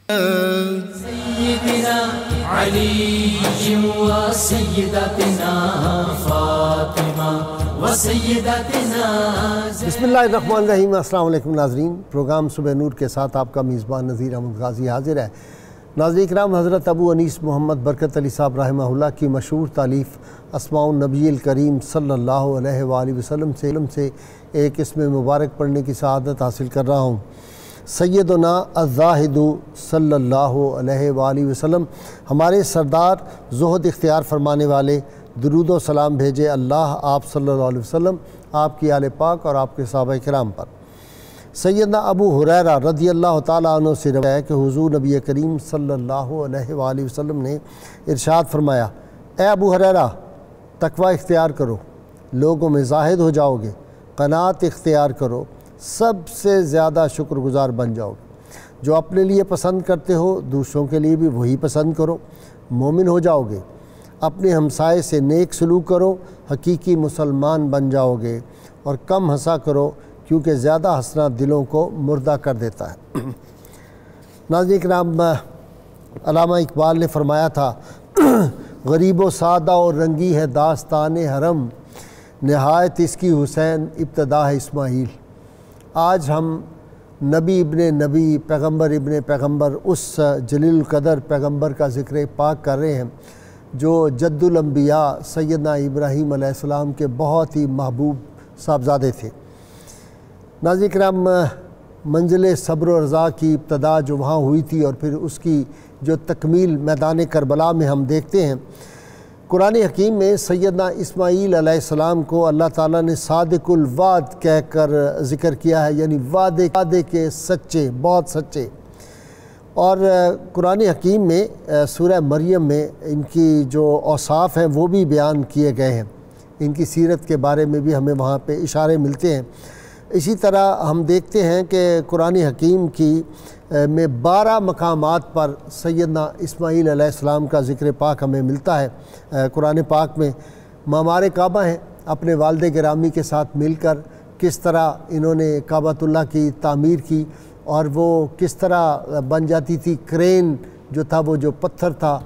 سیدنا علی و سیدتنا فاطمہ و سیدتنا. بسم اللہ الرحمن الرحیم. السلام علیکم ناظرین. پروگرام صبح نور کے ساتھ آپ کا میزبان نذیر احمد غازی حاضر ہے. ناظرین کرام، حضرت ابو انیس محمد برکت علی صاحب رحمہ اللہ کی مشہور تالیف اسماء النبی الکریم صلی اللہ علیہ وآلہ وسلم سے ایک اسم مبارک پڑھنے کی سعادت حاصل کر رہا ہوں. سیدنا الزاہد صلی اللہ علیہ وآلہ وسلم، ہمارے سردار زہد اختیار فرمانے والے، درود و سلام بھیجے اللہ آپ صلی اللہ علیہ وسلم، آپ کی آل پاک اور آپ کے صحابہ کرام پر. سیدنا ابو ہریرہ رضی اللہ تعالیٰ عنہ سے روایت ہے کہ حضور نبی کریم صلی اللہ علیہ وآلہ وسلم نے ارشاد فرمایا، اے ابو ہریرہ، تقوی اختیار کرو، لوگوں میں زاہد ہو جاؤ گے، قناعت اختیار کرو، سب سے زیادہ شکر گزار بن جاؤ گے. جو اپنے لیے پسند کرتے ہو دوسروں کے لیے بھی وہی پسند کرو، مومن ہو جاؤ گے. اپنے ہمسائے سے نیک سلوک کرو، حقیقی مسلمان بن جاؤ گے. اور کم ہنسا کرو کیونکہ زیادہ ہنسنا دلوں کو مردہ کر دیتا ہے. ناظرین کرام، علامہ اقبال نے فرمایا تھا، غریب و سادہ اور رنگی ہے داستان حرم، نہایت اس کی حسین ابتدا ہے اسماعیل. آج ہم نبی ابن نبی، پیغمبر ابن پیغمبر، اس جلیل القدر پیغمبر کا ذکر پاک کر رہے ہیں جو جد الانبیاء سیدنا ابراہیم علیہ السلام کے بہت ہی محبوب صاحبزادے تھے. ناظرین کرام، منزل صبر و رضا کی ابتدا جو وہاں ہوئی تھی اور پھر اس کی جو تکمیل میدان کربلا میں ہم دیکھتے ہیں. قرآن حکیم میں سیدنا اسماعیل علیہ السلام کو اللہ تعالیٰ نے صادق الوعد کہہ کر ذکر کیا ہے، یعنی وعدے کے سچے، بہت سچے. اور قرآن حکیم میں سورہ مریم میں ان کی جو اوصاف ہیں وہ بھی بیان کیے گئے ہیں. ان کی سیرت کے بارے میں بھی ہمیں وہاں پہ اشارے ملتے ہیں. اسی طرح ہم دیکھتے ہیں کہ قرآن حکیم کی میں 12 مقامات پر سیدنا اسماعیل علیہ السلام کا ذکر پاک ہمیں ملتا ہے. قرآن پاک میں معمار کعبہ ہیں، اپنے والد گرامی کے ساتھ مل کر کس طرح انہوں نے کعبۃ اللہ کی تعمیر کی اور وہ کس طرح بن جاتی تھی. کرین جو تھا، وہ جو پتھر تھا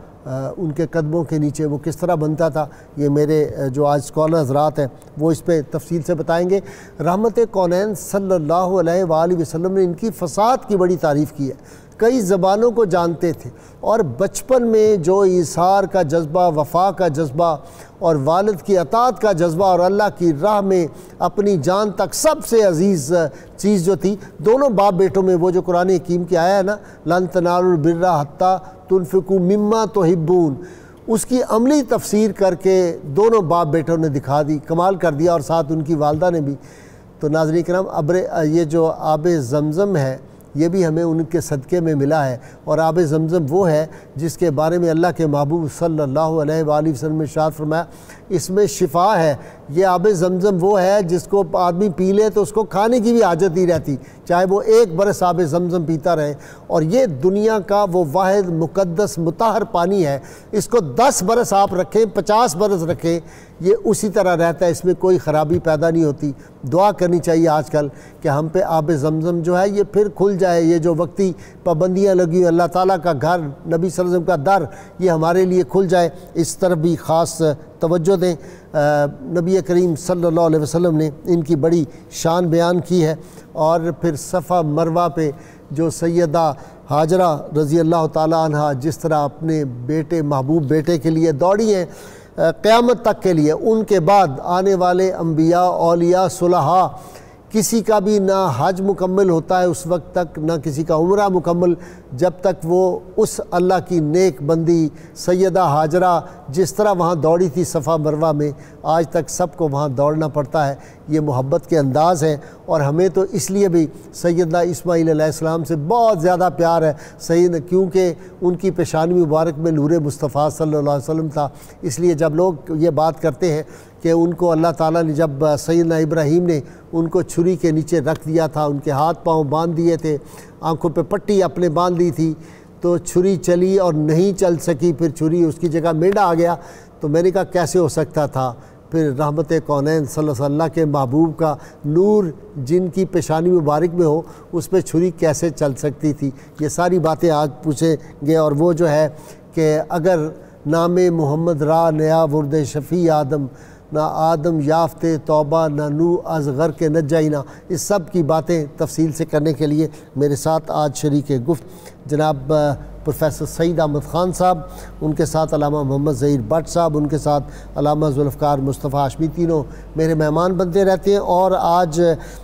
ان کے قدموں کے نیچے، وہ کس طرح بنتا تھا. یہ میرے جو آج اسکالر حضرات ہیں وہ اس پہ تفصیل سے بتائیں گے. رحمت کونین صلی اللہ علیہ وآلہ وسلم نے ان کی فصاحت کی بڑی تعریف کی ہے. کئی زبانوں کو جانتے تھے اور بچپن میں جو ایثار کا جذبہ، وفا کا جذبہ اور والد کی اطاعت کا جذبہ اور اللہ کی راہ میں اپنی جان تک سب سے عزیز چیز جو تھی، دونوں باپ بیٹوں میں وہ جو قرآن حکیم کی آیا ہے نا، لن تنالوا البر حتی تنفقوا مما تحبون، اس کی عملی تفسیر کر کے دونوں باپ بیٹوں نے دکھا دی، کمال کر دیا، اور ساتھ ان کی والدہ نے بھی. تو ناظرین کرام، یہ جو آب زمزم ہے یہ بھی ہمیں ان کے صدقے میں ملا ہے. اور آب زمزم وہ ہے جس کے بارے میں اللہ کے محبوب صلی اللہ علیہ وآلہ وسلم نے ارشاد فرمایا، اس میں شفا ہے. یہ آب زمزم وہ ہے جس کو آدمی پی لے تو اس کو کھانے کی بھی حاجت نہیں رہتی، چاہے وہ 1 برس آب زمزم پیتا رہے. اور یہ دنیا کا وہ واحد مقدس مطہر پانی ہے. اس کو 10 برس آپ رکھیں، 50 برس رکھیں، یہ اسی طرح رہتا ہے، اس میں کوئی خرابی پیدا نہیں ہوتی. دعا کرنی چاہیے آج کل کہ ہم پہ آب زمزم جو ہے یہ پھر کھل جائے. یہ جو وقتی پابندیاں لگی، اللہ تعالیٰ کا گھر، نبی صلی اللہ علیہ وسلم کا در، یہ ہمارے لیے کھل جائے. اس طرف بھی خاص توجہ دیں. نبی کریم صلی اللہ علیہ وسلم نے ان کی بڑی شان بیان کی ہے. اور پھر صفا مروہ پہ جو سیدہ ہاجرہ رضی اللہ تعالیٰ عنہ جس طرح اپنے بیٹے، محبوب بیٹے کے لیے دوڑی ہیں قیامت تک کے لیے، ان کے بعد آنے والے انبیاء، اولیاء، صلحاء، کسی کا بھی نہ حج مکمل ہوتا ہے اس وقت تک، نہ کسی کا عمرہ مکمل، جب تک وہ اس اللہ کی نیک بندی سیدہ ہاجرہ جس طرح وہاں دوڑی تھی صفا مروہ میں، آج تک سب کو وہاں دوڑنا پڑتا ہے. یہ محبت کے انداز ہیں. اور ہمیں تو اس لیے بھی سیدنا اسماعیل علیہ السلام سے بہت زیادہ پیار ہے کیونکہ ان کی پیشانی مبارک میں نور مصطفیٰ صلی اللہ علیہ وسلم تھا. اس لیے جب لوگ یہ بات کرتے ہیں کہ ان کو اللہ تعالیٰ نے، جب سیدنا ابراہیم نے ان کو چھری کے نیچے رکھ دیا تھا، ان کے ہاتھ پاؤں باندھ دیے تھے، آنکھوں پہ پٹی اپنے باندھ لی تھی، تو چھری چلی اور نہیں چل سکی، پھر چھری اس کی جگہ مینڈا آ گیا. تو میں نے کہا کیسے ہو سکتا تھا پھر رحمت کونین صلی اللہ علیہ وسلم کے محبوب کا نور جن کی پیشانی مبارک میں ہو اس پہ چھری کیسے چل سکتی تھی؟ یہ ساری باتیں آج پوچھیں گے۔ اور وہ جو ہے کہ اگر نام محمد را نیا ورد شفیع آدم، نہ آدم یافت توبہ نہ نو از غر کے نجائینہ، اس سب کی باتیں تفصیل سے کرنے کے لیے میرے ساتھ آج شریک گفت جناب پروفیسر سعید احمد خان صاحب، ان کے ساتھ علامہ محمد ظہیر بٹ صاحب، ان کے ساتھ علامہ ذوالفقار مصطفیٰ ہاشمی، تینوں میرے مہمان بنتے رہتے ہیں۔ اور آج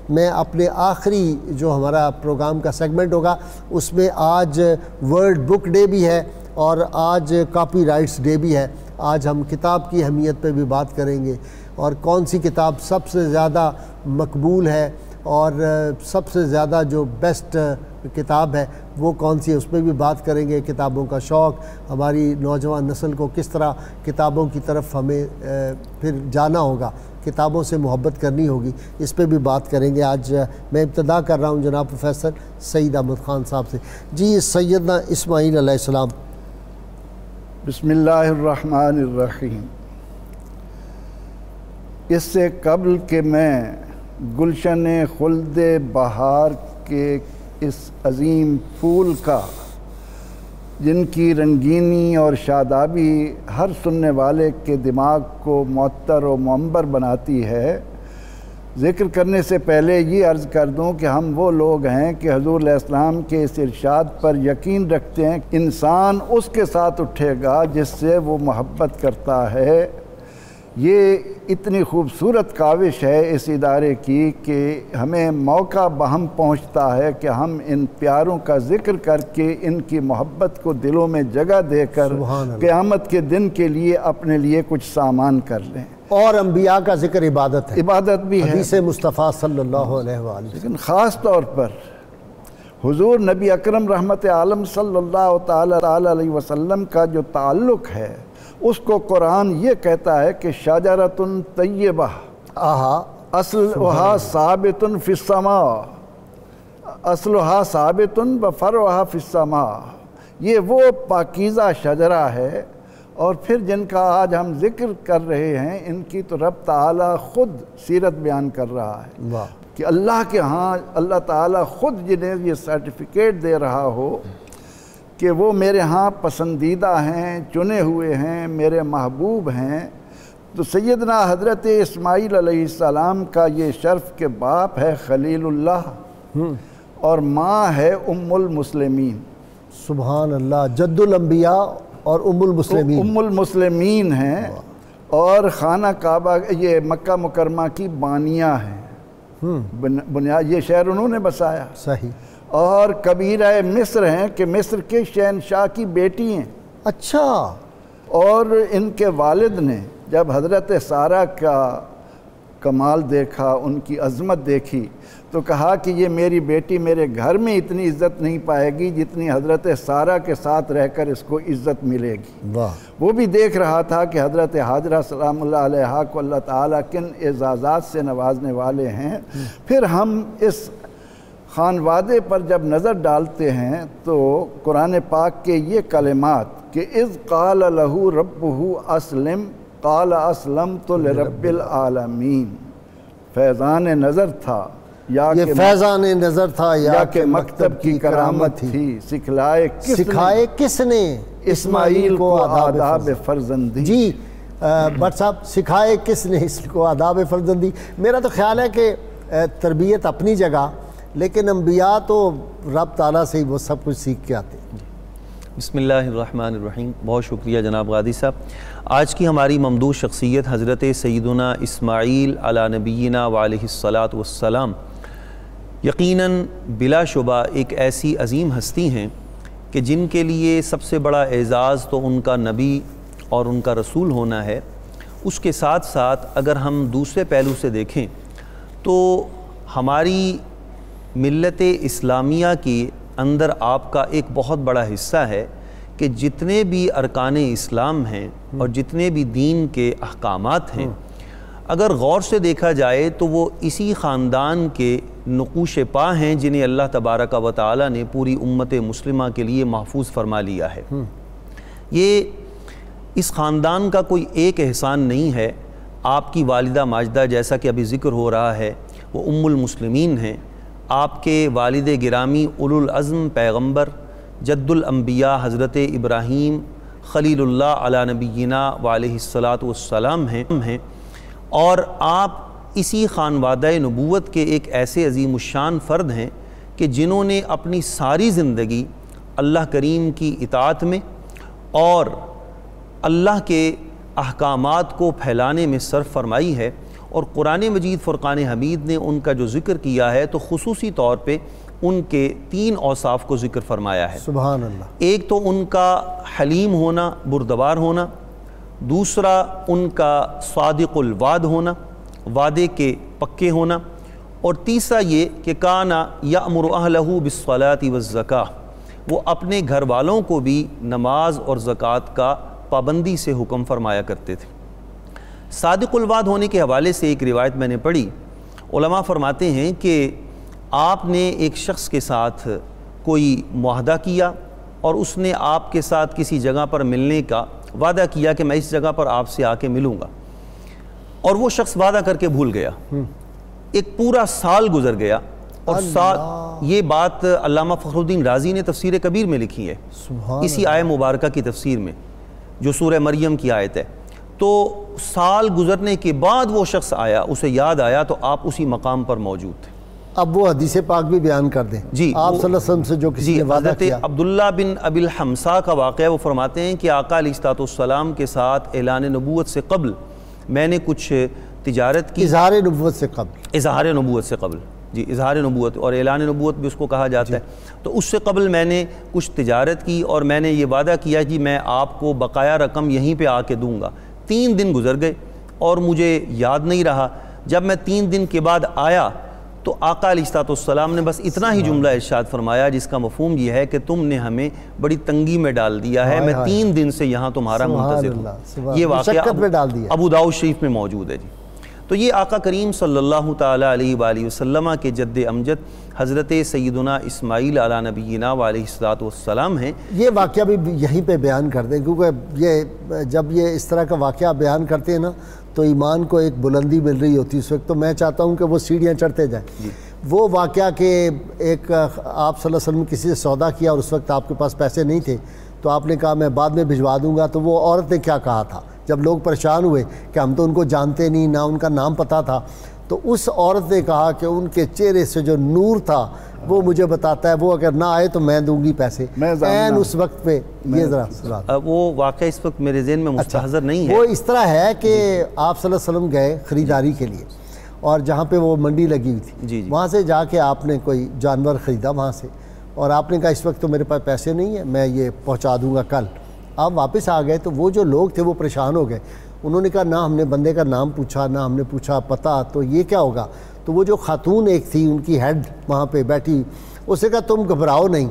میں اپنے آخری جو ہمارا پروگرام کا سیگمنٹ ہوگا اس میں آج ورلڈ بک ڈے بھی ہے اور آج کاپی رائٹس ڈے بھی ہے۔ آج ہم کتاب کی اہمیت پہ بھی بات کریں گے اور کون سی کتاب سب سے زیادہ مقبول ہے اور سب سے زیادہ جو بیسٹ کتاب ہے وہ کون سی ہے، اس پہ بھی بات کریں گے۔ کتابوں کا شوق، ہماری نوجوان نسل کو کس طرح کتابوں کی طرف ہمیں پھر جانا ہوگا، کتابوں سے محبت کرنی ہوگی، اس پہ بھی بات کریں گے۔ آج میں ابتدا کر رہا ہوں جناب پروفیسر سعید احمد خان صاحب سے۔ جی سیدنا اسماعیل علیہ السلام، بسم اللہ الرحمن الرحیم۔ اس سے قبل کہ میں گلشن خلد بہار کے اس عظیم پھول کا جن کی رنگینی اور شادابی ہر سننے والے کے دماغ کو معطر و منور بناتی ہے، ذکر کرنے سے پہلے یہ عرض کر دوں کہ ہم وہ لوگ ہیں کہ حضور علیہ السلام کے اس ارشاد پر یقین رکھتے ہیں کہ انسان اس کے ساتھ اٹھے گا جس سے وہ محبت کرتا ہے۔ یہ اتنی خوبصورت کاوش ہے اس ادارے کی کہ ہمیں موقع بہم پہنچتا ہے کہ ہم ان پیاروں کا ذکر کر کے ان کی محبت کو دلوں میں جگہ دے کر قیامت کے دن کے لیے اپنے لیے کچھ سامان کر لیں۔ اور انبیاء کا ذکر عبادت ہے، عبادت بھی ہے، حدیث مصطفیٰ صلی اللہ علیہ وآلہ، لیکن خاص طور پر حضور نبی اکرم رحمت عالم صلی اللہ تعالی علیہ وسلم کا جو تعلق ہے اس کو قرآن یہ کہتا ہے کہ شجرۃ طیبہ اصلھا ثابت فی السماء، اصلھا ثابت و فرعھا فی السماء۔ یہ وہ پاکیزہ شجرہ ہے اور پھر جن کا آج ہم ذکر کر رہے ہیں ان کی تو رب تعالیٰ خود سیرت بیان کر رہا ہے کہ اللہ کے ہاں اللہ تعالیٰ خود جنہیں یہ سرٹیفکیٹ دے رہا ہو کہ وہ میرے ہاں پسندیدہ ہیں، چنے ہوئے ہیں، میرے محبوب ہیں۔ تو سیدنا حضرت اسماعیل علیہ السلام کا یہ شرف کہ باپ ہے خلیل اللہ اور ماں ہے ام المسلمین۔ سبحان اللہ، جد الانبیاء اور ام المسلمین، ام المسلمین ہیں اور خانہ کعبہ یہ مکہ مکرمہ کی بانیہ ہیں، بنیاد یہ شہر انہوں نے بسایا، صحیح، اور کبیرہ مصر ہیں کہ مصر کے شہنشاہ کی بیٹی ہیں۔ اچھا، اور ان کے والد نے جب حضرت سارہ کا کمال دیکھا، ان کی عظمت دیکھی تو کہا کہ یہ میری بیٹی میرے گھر میں اتنی عزت نہیں پائے گی جتنی حضرت سارہ کے ساتھ رہ کر اس کو عزت ملے گی۔ وہ بھی دیکھ رہا تھا کہ حضرت حاجرہ سلام اللہ علیہا کو اللہ تعالیٰ کن اعزازات سے نوازنے والے ہیں۔ پھر ہم اس خانوادے پر جب نظر ڈالتے ہیں تو قرآن پاک کے یہ کلمات کہ اذ قال لہ ربہ اسلم قال اسلمت لرب العالمین، فیضان نظر تھا یہ فیضان نظر تھا یا کہ مکتب کی کرامت تھی، سکھائے کس نے اسماعیل کو آداب فرزندی۔ جی بٹ صاحب، سکھائے کس نے اس کو آداب فرزندی؟ میرا تو خیال ہے کہ تربیت اپنی جگہ، لیکن انبیاء تو رب تعالیٰ سے ہی وہ سب کچھ سیکھ کے آتے ہیں۔ بسم اللہ الرحمن الرحیم۔ بہت شکریہ جناب غازی صاحب۔ آج کی ہماری ممدوح شخصیت حضرت سیدنا اسماعیل علی نبینا وعلیہ الصلاۃ والسلام یقیناً بلا شبہ ایک ایسی عظیم ہستی ہیں کہ جن کے لیے سب سے بڑا اعزاز تو ان کا نبی اور ان کا رسول ہونا ہے۔ اس کے ساتھ ساتھ اگر ہم دوسرے پہلو سے دیکھیں تو ہماری ملت اسلامیہ کے اندر آپ کا ایک بہت بڑا حصہ ہے کہ جتنے بھی ارکان اسلام ہیں اور جتنے بھی دین کے احکامات ہیں، اگر غور سے دیکھا جائے تو وہ اسی خاندان کے نقوش پا ہیں جنہیں اللہ تبارک و تعالی نے پوری امت مسلمہ کے لیے محفوظ فرما لیا ہے۔ یہ اس خاندان کا کوئی ایک احسان نہیں ہے آپ کی والدہ ماجدہ جیسا کہ ابھی ذکر ہو رہا ہے وہ ام المسلمین ہیں، آپ کے والد گرامی اولو العزم پیغمبر جد الانبیاء حضرت ابراہیم خلیل اللہ علی نبینا وعلیہ الصلاۃ والسلام ہیں، اور آپ اسی خانوادہ نبوت کے ایک ایسے عظیم الشان فرد ہیں کہ جنہوں نے اپنی ساری زندگی اللہ کریم کی اطاعت میں اور اللہ کے احکامات کو پھیلانے میں صرف فرمائی ہے، اور قرآن مجید فرقان حمید نے ان کا جو ذکر کیا ہے تو خصوصی طور پہ ان کے 3 اوصاف کو ذکر فرمایا ہے۔ سبحان اللہ۔ ایک تو ان کا حلیم ہونا، بردبار ہونا، دوسرا ان کا صادق الوعد ہونا، وعدے کے پکے ہونا، اور تیسرا یہ کہ کانا یأمر اہلہ بالصلاۃ والزکاۃ، وہ اپنے گھر والوں کو بھی نماز اور زکوٰۃ کا پابندی سے حکم فرمایا کرتے تھے۔ صادق الوعد ہونے کے حوالے سے ایک روایت میں نے پڑھی، علماء فرماتے ہیں کہ آپ نے ایک شخص کے ساتھ کوئی معاہدہ کیا اور اس نے آپ کے ساتھ کسی جگہ پر ملنے کا وعدہ کیا کہ میں اس جگہ پر آپ سے آ کے ملوں گا، اور وہ شخص وعدہ کر کے بھول گیا۔ ایک پورا سال گزر گیا، اور یہ بات علامہ فخر الدین رازی نے تفسیر کبیر میں لکھی ہے، اسی آیہ مبارکہ کی تفسیر میں جو سورہ مریم کی آیت ہے۔ تو سال گزرنے کے بعد وہ شخص آیا، اسے یاد آیا تو آپ اسی مقام پر موجود تھے۔ اب وہ حدیث پاک بھی بیان کر دیں جی، آپ صلی اللہ علیہ وسلم سے جو کسی نے وعدہ حضرت کیا۔ عبداللہ بن ابی الحمصا کا واقعہ، وہ فرماتے ہیں کہ آقا علیہ السلام کے ساتھ اعلان نبوت سے قبل میں نے کچھ تجارت کی، اظہار نبوت سے قبل، اظہار نبوت سے قبل، جی اظہار نبوت اور اعلان نبوت بھی اس کو کہا جاتا ہے، تو اس سے قبل میں نے کچھ تجارت کی اور میں نے یہ وعدہ کیا کہ میں آپ کو بقایا رقم یہیں پہ آ کے دوں گا۔ 3 دن گزر گئے اور مجھے یاد نہیں رہا۔ جب میں 3 دن کے بعد آیا تو آقا علیہ السلام نے بس اتنا ہی جملہ ارشاد فرمایا جس کا مفہوم یہ ہے کہ تم نے ہمیں بڑی تنگی میں ڈال دیا ہے، میں 3 دن سے یہاں تمہارا منتظر ہوں۔ یہ واقعہ ابو داؤد شریف میں موجود ہے۔ جی تو یہ آقا کریم صلی اللہ تعالیٰ علیہ وآلہ وسلم کے جد امجد حضرت سیدنا اسماعیل علی نبینا وعلیہ السلام ہیں۔ یہ واقعہ بھی یہیں پہ بیان کر دیں، کیونکہ یہ جب یہ اس طرح کا واقعہ بیان کرتے ہیں نا تو ایمان کو ایک بلندی مل رہی ہوتی ہے اس وقت، تو میں چاہتا ہوں کہ وہ سیڑھیاں چڑھتے جائیں۔ وہ واقعہ کہ ایک آپ صلی اللہ علیہ وسلم کسی سے سودا کیا اور اس وقت آپ کے پاس پیسے نہیں تھے تو آپ نے کہا میں بعد میں بھجوا دوں گا، تو وہ عورت نے کیا کہا تھا جب لوگ پریشان ہوئے کہ ہم تو ان کو جانتے نہیں، نہ ان کا نام پتہ تھا، تو اس عورت نے کہا کہ ان کے چہرے سے جو نور تھا وہ مجھے بتاتا ہے وہ اگر نہ آئے تو میں دوں گی پیسے، این اس وقت پہ۔ یہ ذرا وہ واقعہ اس وقت میرے ذہن میں مستحضر نہیں ہے۔ وہ اس طرح ہے کہ آپ صلی اللہ علیہ وسلم گئے خریداری کے لیے، اور جہاں پہ وہ منڈی لگی ہوئی تھی وہاں سے جا کے آپ نے کوئی جانور خریدا وہاں سے، اور آپ نے کہا اس وقت تو میرے پاس پیسے نہیں ہیں، میں یہ پہنچا دوں گا کل۔ آپ واپس آ گئے تو وہ جو لوگ تھے وہ پریشان ہو گئے، انہوں نے کہا نہ ہم نے بندے کا نام پوچھا، نہ ہم نے پوچھا پتہ، تو یہ کیا ہوگا؟ تو وہ جو خاتون ایک تھی ان کی ہیڈ وہاں پہ بیٹھی، اس نے کہا تم گھبراؤ نہیں،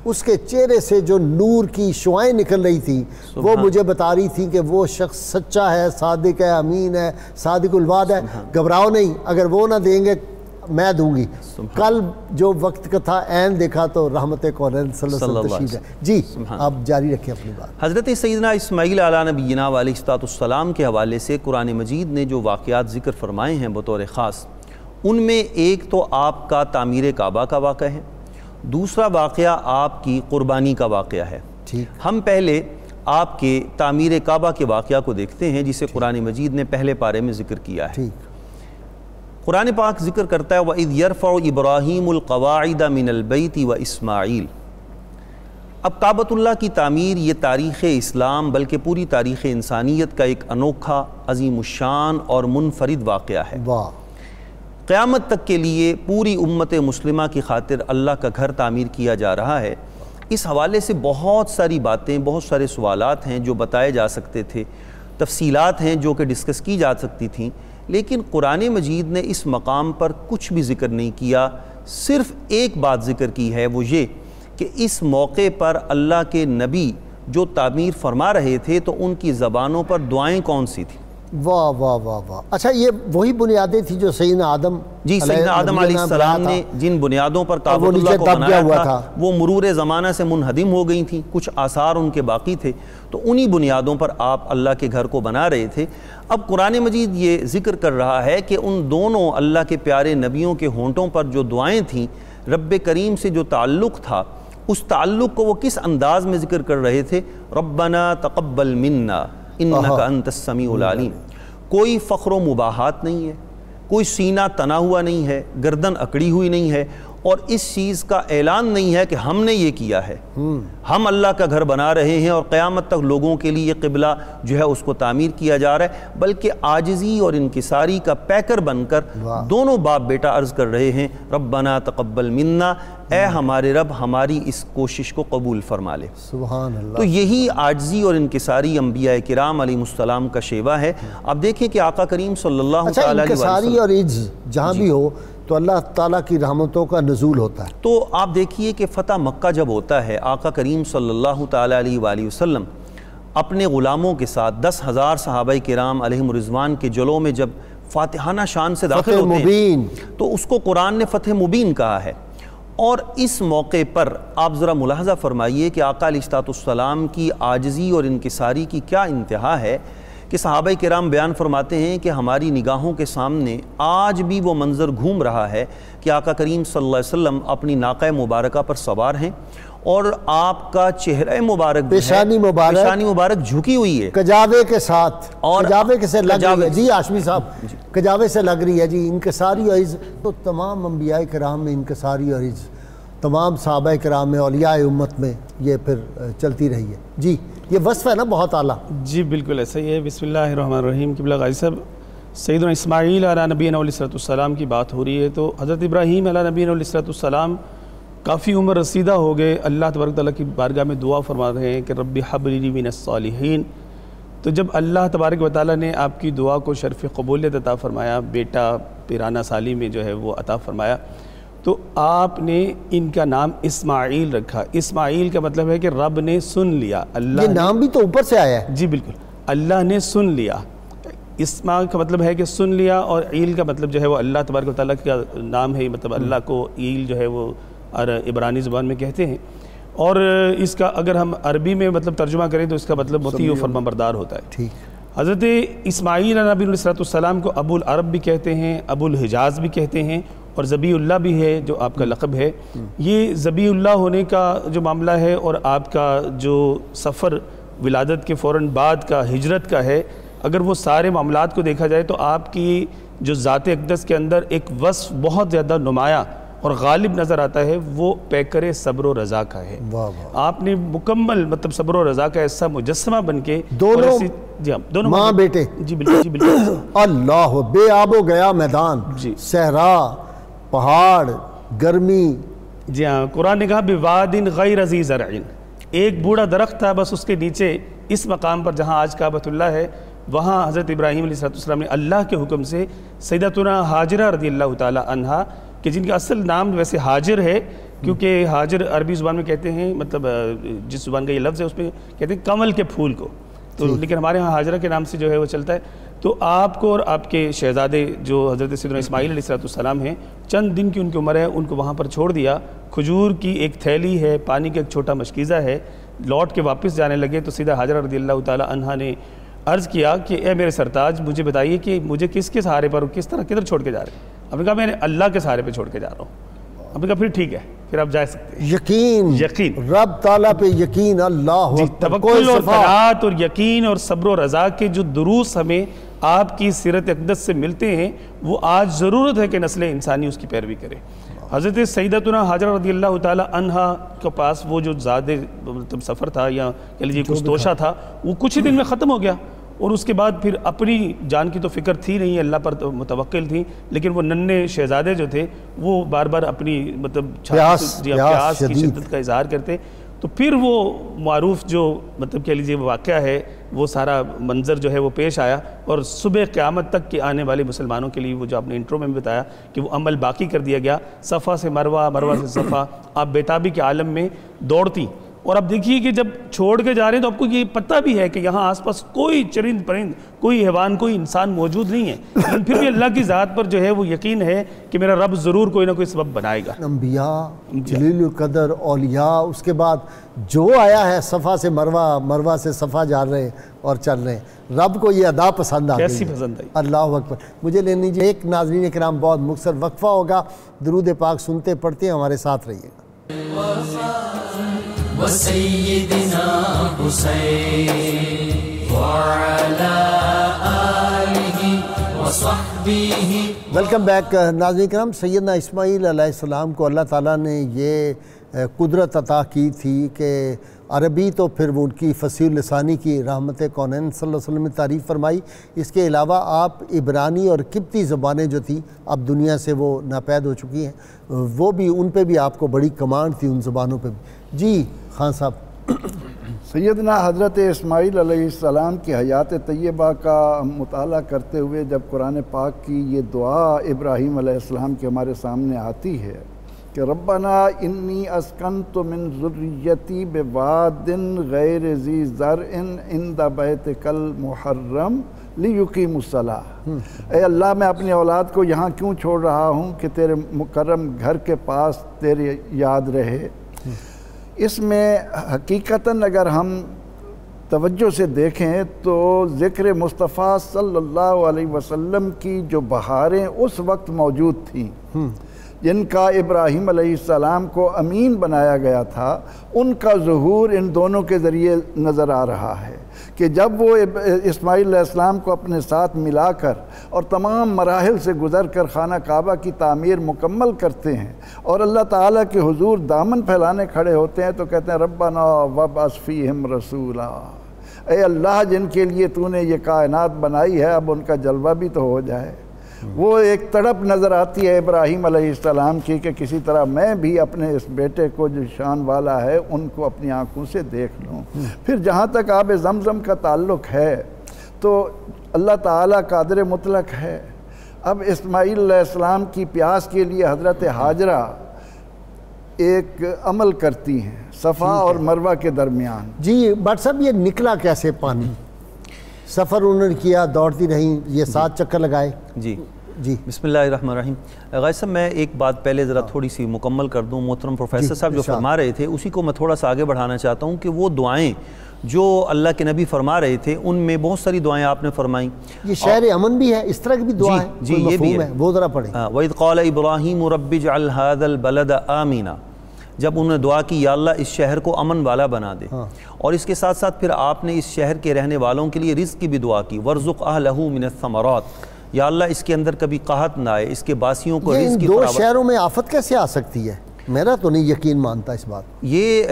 اس کے چہرے سے جو نور کی شعائیں نکل رہی تھی وہ مجھے بتا رہی تھی کہ وہ شخص سچا ہے، صادق ہے، امین ہے، صادق الوعد ہے، گھبراؤ نہیں، اگر وہ نہ دیں گے میں دوں گی۔ کل جو وقت کا تھا عین دیکھا تو رحمت کونین صلی اللہ علیہ وسلم تشریف ہے۔ جی آپ جاری رکھیں اپنی بات۔ حضرت سیدنا اسماعیل علی نبینا علیہ السلام کے حوالے سے قرآن مجید نے جو واقعات ذکر فرمائے ہیں بطور خاص، ان میں ایک تو آپ کا تعمیر کعبہ کا واقعہ ہے، دوسرا واقعہ آپ کی قربانی کا واقعہ ہے۔ ہم پہلے آپ کے تعمیر کعبہ کے واقعہ کو دیکھتے ہیں جسے قرآن مجید نے پہلے پارے میں ذکر کیا ہے۔ قرآن پاک ذکر کرتا ہے وَإِذْ يَرْفَعُ إِبْرَاهِيمُ الْقَوَاعِدَ مِنَ الْبَيْتِ وَإِسْمَاعِيلُ۔ اب کعبۃ اللہ کی تعمیر یہ تاریخ اسلام بلکہ پوری تاریخ انسانیت کا ایک انوکھا، عظیم الشان اور منفرد واقعہ ہے۔ قیامت تک کے لیے پوری امت مسلمہ کی خاطر اللہ کا گھر تعمیر کیا جا رہا ہے۔ اس حوالے سے بہت ساری باتیں، بہت سارے سوالات ہیں جو بتائے جا سکتے تھے، تفصیلات ہیں جو کہ ڈسکس کی جا سکتی تھیں، لیکن قرآن مجید نے اس مقام پر کچھ بھی ذکر نہیں کیا، صرف ایک بات ذکر کی ہے، وہ یہ کہ اس موقع پر اللہ کے نبی جو تعمیر فرما رہے تھے تو ان کی زبانوں پر دعائیں کون سی تھیں؟ واہ واہ واہ واہ. اچھا یہ وہی بنیادیں تھیں جو سیدنا آدم جی سیدنا آدم علیہ السلام نے جن بنیادوں پر کعبۃ اللہ کو بنایا تھا وہ مرور زمانہ سے منہدم ہو گئی تھیں, کچھ آثار ان کے باقی تھے, تو انہی بنیادوں پر آپ اللہ کے گھر کو بنا رہے تھے. اب قرآن مجید یہ ذکر کر رہا ہے کہ ان دونوں اللہ کے پیارے نبیوں کے ہونٹوں پر جو دعائیں تھیں, رب کریم سے جو تعلق تھا, اس تعلق کو وہ کس انداز میں ذکر کر رہے تھے؟ ربنا تقبل منا انک انت السمیع العلیم. کوئی فخر و مباحات نہیں ہے, کوئی سینہ تنا ہوا نہیں ہے, گردن اکڑی ہوئی نہیں ہے, اور اس چیز کا اعلان نہیں ہے کہ ہم نے یہ کیا ہے, ہم اللہ کا گھر بنا رہے ہیں اور قیامت تک لوگوں کے لیے قبلہ جو ہے اس کو تعمیر کیا جا رہا ہے, بلکہ عاجزی اور انکساری کا پیکر بن کر دونوں باپ بیٹا عرض کر رہے ہیں ربنا تقبل منا, اے ہمارے رب ہماری اس کوشش کو قبول فرما لے. سبحان اللہ. تو یہی عاجزی اور انکساری انبیاء کرام علیہ السلام کا شیوا ہے. اب دیکھیں کہ آقا کریم صلی اللہ تعالیٰ علیہ وسلم انکساری اور عجز جہاں بھی ہو تو اللہ تعالیٰ کی رحمتوں کا نزول ہوتا ہے. تو آپ دیکھیے کہ فتح مکہ جب ہوتا ہے, آقا کریم صلی اللہ تعالیٰ علیہ وآلہ وسلم اپنے غلاموں کے ساتھ 10,000 صحابہ کرام علیہم رضوان کے جلوں میں جب فاتحانہ شان سے داخل ہوتے ہیں تو اس کو قرآن نے فتح مبین کہا ہے. اور اس موقع پر آپ ذرا ملاحظہ فرمائیے کہ آقا علیہ السلام کی عاجزی اور انکساری کی کیا انتہا ہے کہ صحابہ کرام بیان فرماتے ہیں کہ ہماری نگاہوں کے سامنے آج بھی وہ منظر گھوم رہا ہے کہ آقا کریم صلی اللہ علیہ وسلم اپنی ناقہ مبارکہ پر سوار ہیں اور آپ کا چہرہ مبارک پیشانی مبارک جھکی ہوئی ہے کجاوے کے ساتھ, اور کجاوے سے لگ رہی ہے. جی ہاشمی صاحب, کجاوے سے لگ رہی ہے. جی انکساری اور عجز تو تمام انبیاء کرام میں انکساری اور عجز تمام صحابہ کرام میں, اولیاء امت میں یہ پھر چلتی رہی ہے. جی یہ وصف ہے نا بہت اعلیٰ. جی بالکل ایسا ہی ہے. بسم اللہ الرحمن الرحیم. قبلہ غازی صاحب, سیدنا اسماعیل علیہ نبینا علیہ السلام کی بات ہو رہی ہے, تو حضرت ابراہیم علیہ نبینا علیہ السلام کافی عمر رسیدہ ہو گئے, اللہ تبارک تعالیٰ کی بارگاہ میں دعا فرما رہے ہیں کہ رب حب لی من الصالحین. تو جب اللہ تبارک و تعالیٰ نے آپ کی دعا کو شرف قبولیت عطا فرمایا, بیٹا پیرانہ سالی میں جو ہے وہ عطا فرمایا, تو آپ نے ان کا نام اسماعیل رکھا. اسماعیل کا مطلب ہے کہ رب نے سن لیا. اللہ یہ نام بھی تو اوپر سے آیا ہے. جی بالکل, اللہ نے سن لیا. اسما کا مطلب ہے کہ سن لیا, اور عیل کا مطلب جو ہے وہ اللہ تبارک و تعالیٰ کا نام ہے, مطلب اللہ کو عیل جو ہے وہ عبرانی زبان میں کہتے ہیں. اور اس کا اگر ہم عربی میں مطلب ترجمہ کریں تو اس کا مطلب مطیع و فرمانبردار ہوتا ہے. ٹھیک. حضرت اسماعیل نبی علیہ السلام کو ابو العرب بھی کہتے ہیں, ابو الحجاز بھی کہتے ہیں, اور ذبیح اللہ بھی ہے جو آپ کا لقب ہے. یہ ذبیح اللہ ہونے کا جو معاملہ ہے اور آپ کا جو سفر ولادت کے فوراً بعد کا ہجرت کا ہے, اگر وہ سارے معاملات کو دیکھا جائے تو آپ کی جو ذات اقدس کے اندر ایک وصف بہت زیادہ نمایاں اور غالب نظر آتا ہے, وہ پیکر صبر و رضا کا ہے. آپ نے مکمل مطلب صبر و رضا کا ایسا مجسمہ بن کے دونوں ماں بیٹے. جی بالکل, جی بالکل. اللہ بے آب و گیا میدان, صحرا, پہاڑ, گرمی. جی ہاں, قرآن نے کہا بواد غیر ذی زرع, ایک بوڑھا درخت تھا بس اس کے نیچے اس مقام پر جہاں آج کعبۃ اللہ ہے, وہاں حضرت ابراہیم علیہ السلام نے اللہ کے حکم سے سیدتنا ہاجرہ رضی اللہ تعالی عنہا, کہ جن کا اصل نام ویسے حاجر ہے, کیونکہ حاجر عربی زبان میں کہتے ہیں, مطلب جس زبان کا یہ لفظ ہے اس میں کہتے ہیں کمل کے پھول کو, تو لیکن ہمارے ہاں حاجرہ کے نام سے جو ہے وہ چلتا ہے. تو آپ کو اور آپ کے شہزادے جو حضرت سیدنا اسماعیل علیہ السلام ہیں, چند دن کی ان کی عمر ہے, ان کو وہاں پر چھوڑ دیا. کھجور کی ایک تھیلی ہے, پانی کا ایک چھوٹا مشکیزہ ہے. لوٹ کے واپس جانے لگے تو سیدھا حاجرہ رضی اللہ تعالی عنہا نے عرض کیا کہ اے میرے سرتاج, مجھے بتائیے کہ مجھے کس کے سہارے پر کس طرح کدھر چھوڑ کے جا رہے ہیں؟ آپ نے کہا میں نے اللہ کے سہارے پہ چھوڑ کے جا رہا ہوں. آپ نے کہا پھر ٹھیک ہے, پھر آپ جا سکتے ہیں. یقین رب تعالیٰ پہ یقین, اللہ توکل اور قناعت اور یقین اور صبر و رضا کے جو دروس ہمیں آپ کی سیرت اقدس سے ملتے ہیں, وہ آج ضرورت ہے کہ نسل انسانی اس کی پیروی کرے. حضرت سیدتنا ہاجرہ رضی اللہ تعالی عنہا کے پاس وہ جو زیادہ مطلب سفر تھا یا کہہ لیجیے کچھ توشہ تھا, وہ کچھ ہی دن میں ختم ہو گیا. اور اس کے بعد پھر اپنی جان کی تو فکر تھی نہیں, اللہ پر متوکل تھی, لیکن وہ ننھے شہزادے جو تھے وہ بار بار اپنی مطلب پیاس کی شدت کا اظہار کرتے. تو پھر وہ معروف جو مطلب کہہ لیجیے واقعہ ہے, وہ سارا منظر جو ہے وہ پیش آیا, اور صبح قیامت تک کے آنے والے مسلمانوں کے لیے وہ جو آپ نے انٹرو میں بتایا کہ وہ عمل باقی کر دیا گیا. صفا سے مروہ, مروہ سے صفا, آپ بیتابی کے عالم میں دوڑتی اور اب دیکھیے کہ جب چھوڑ کے جا رہے ہیں تو آپ کو یہ پتہ بھی ہے کہ یہاں آس پاس کوئی چرند پرند، کوئی حیوان، کوئی انسان موجود نہیں ہے، لیکن پھر بھی اللہ کی ذات پر جو ہے وہ یقین ہے کہ میرا رب ضرور کوئی نہ کوئی سبب بنائے گا۔ انبیاء، جلیل القدر، اولیاء، اس کے بعد جو آیا ہے صفا سے مروہ، مروہ سے صفا جا رہے ہیں اور چل رہے ہیں، رب کو یہ ادا پسند آ گئی، کیسی پسند آئی؟ اللہ اکبر۔ مجھے لے لیجیے ایک ناظرین کرام بہت مختصر وقفہ ہوگا، درود پاک سنتے پڑھتے ہیں، ہمارے ساتھ رہیے گا۔ وسيدنا حسين وعلى آله وصحبه۔ ویلکم بیک ناظرین کرام۔ سیدنا اسماعیل علیہ السلام کو اللہ تعالیٰ نے یہ قدرت عطا کی تھی کہ عربی تو پھر وہ ان کی فصیح لسانی کی رحمت کونین صلی اللہ علیہ وسلم نے تعریف فرمائی، اس کے علاوہ آپ عبرانی اور قبطی زبانیں جو تھیں اب دنیا سے وہ ناپید ہو چکی ہیں، وہ بھی ان پہ بھی آپ کو بڑی کمانڈ تھی، ان زبانوں پہ بھی۔ جی خان صاحب۔ سیدنا حضرت اسماعیل علیہ السلام کی حیات طیبہ کا مطالعہ کرتے ہوئے جب قرآن پاک کی یہ دعا ابراہیم علیہ السلام کے ہمارے سامنے آتی ہے کہ ربنا انی اسکنت من ذریتی بواد غیر ذی زرع عند بیتک المحرم لیقیموا الصلاۃ۔ اے اللہ، میں اپنی اولاد کو یہاں کیوں چھوڑ رہا ہوں کہ تیرے مکرم گھر کے پاس تیرے یاد رہے۔ اس میں حقیقتاً اگر ہم توجہ سے دیکھیں تو ذکر مصطفیٰ صلی اللہ علیہ وسلم کی جو بہاریں اس وقت موجود تھیں، جن کا ابراہیم علیہ السلام کو امین بنایا گیا تھا، ان کا ظہور ان دونوں کے ذریعے نظر آ رہا ہے کہ جب وہ اسماعیل علیہ السلام کو اپنے ساتھ ملا کر اور تمام مراحل سے گزر کر خانہ کعبہ کی تعمیر مکمل کرتے ہیں اور اللہ تعالیٰ کے حضور دامن پھیلانے کھڑے ہوتے ہیں تو کہتے ہیں ربنا وابعث فیہم رسولا۔ اے اللہ، جن کے لیے تو نے یہ کائنات بنائی ہے، اب ان کا جلوہ بھی تو ہو جائے۔ وہ ایک تڑپ نظر آتی ہے ابراہیم علیہ السلام کی کہ کسی طرح میں بھی اپنے اس بیٹے کو جو شان والا ہے ان کو اپنی آنکھوں سے دیکھ لوں۔ پھر جہاں تک آب زمزم کا تعلق ہے تو اللہ تعالیٰ قادر مطلق ہے۔ اب اسماعیل علیہ السلام کی پیاس کے لیے حضرت ہاجرہ ایک عمل کرتی ہیں صفا اور مروہ کے درمیان۔ جی بٹ صاحب، یہ نکلا کیسے پانی؟ سفر انہوں نے کیا، دوڑتی رہیں، یہ 7 چکر لگائے۔ جی بسم اللہ الرحمن الرحیم۔ غازی صاحب، میں ایک بات پہلے ذرا تھوڑی سی مکمل کر دوں۔ محترم پروفیسر صاحب جو فرما رہے تھے اسی کو میں تھوڑا سا آگے بڑھانا چاہتا ہوں کہ وہ دعائیں جو اللہ کے نبی فرما رہے تھے ان میں بہت ساری دعائیں آپ نے فرمائیں۔ یہ شہر امن بھی ہے، اس طرح کی بھی دعا ہے؟ جی یہ بھی ہے، وہ ذرا پڑھیں۔ وَإِذْ قَالَ إِبْرَاهِيمُ رَبِّ اجْعَلْ هَذَا الْبَلَدَ آمِنًا، جب انہوں نے دعا کی یا اللہ اس شہر کو امن والا بنا دے، اور اس کے ساتھ ساتھ پھر آپ نے اس شہر کے رہنے والوں کے لیے رزق کی بھی دعا کی، وَارْزُقْ أَهْلَهُ مِنَ الثَّمَرَاتِ، یا اللہ اس کے اندر کبھی قحط نہ آئے، اس کے باسیوں کو رزق کی دو شہروں میں آفت کیسے آ سکتی ہے؟ میرا تو نہیں یقین مانتا اس بات۔ یہ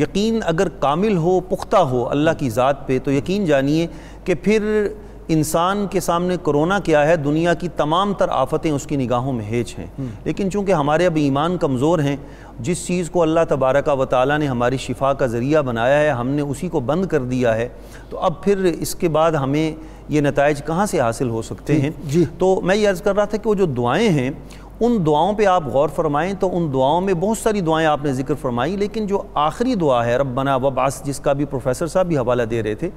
یقین اگر کامل ہو، پختہ ہو اللہ کی ذات پہ، تو یقین جانیے کہ پھر انسان کے سامنے کرونا کیا ہے، دنیا کی تمام تر آفتیں اس کی نگاہوں میں ہیچ ہیں، لیکن چونکہ ہمارے اب ایمان کمزور ہیں، جس چیز کو اللہ تبارک و تعالیٰ نے ہماری شفا کا ذریعہ بنایا ہے ہم نے اسی کو بند کر دیا ہے، تو اب پھر اس کے بعد ہمیں یہ نتائج کہاں سے حاصل ہو سکتے ہیں؟ تو میں یہ عرض کر رہا تھا کہ وہ جو دعائیں ہیں ان دعاؤں پہ آپ غور فرمائیں، تو ان دعاؤں میں بہت ساری دعائیں آپ نے ذکر فرمائی، لیکن جو آخری دعا ہے ربنا وابعث، جس کا بھی پروفیسر صاحب بھی حوالہ دے رہے تھے،